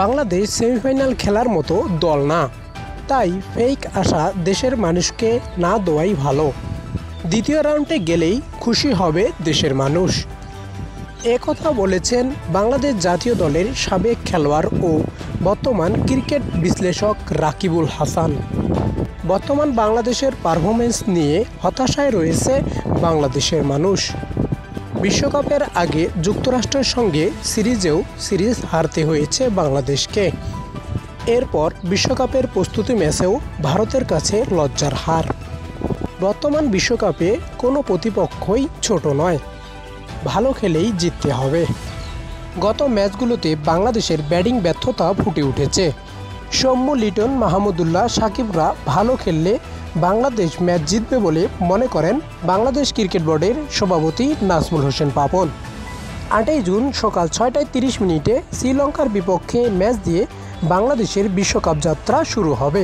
Bangladesh semifinal খেলার মতো দল না, তাই ফেক আশা দেশের মানুষকে না দেওয়াই ভালো। দ্বিতীয় রাউন্ডে গেলেই খুশি হবে দেশের মানুষ। একথা বলেছেন বাংলাদেশ জাতীয় দলের সাবেক খেলোয়াড় ও বর্তমান ক্রিকেট বিশ্লেষক রাকিবুল হাসান। বর্তমান বাংলাদেশের পারফরমেন্স নিয়ে হতাশায় রয়েছে বাংলাদেশের মানুষ। বিশ্বকাপের আগে যুক্তরাষ্ট্রের সঙ্গে সিরিজ হারতে হয়েছে বাংলাদেশকে। এরপর বিশ্বকাপের প্রস্তুতি ম্যাচেও ভারতের কাছে লজ্জার হার। বর্তমান বিশ্বকাপে কোনো প্রতিপক্ষই ছোট নয়, ভালো খেলেই জিততে হবে। গত ম্যাচগুলোতে বাংলাদেশের ব্যাটিং ব্যর্থতা ফুটে উঠেছে। সৌম্য, লিটন, মাহমুদুল্লাহ, সাকিবরা ভালো খেললে বাংলাদেশ ম্যাচ জিতবে বলে মনে করেন বাংলাদেশ ক্রিকেট বোর্ডের সভাপতি নাজমুল হোসেন পাপন। 8 জুন সকাল 6:30 শ্রীলঙ্কার বিপক্ষে ম্যাচ দিয়ে বাংলাদেশের বিশ্বকাপ যাত্রা শুরু হবে।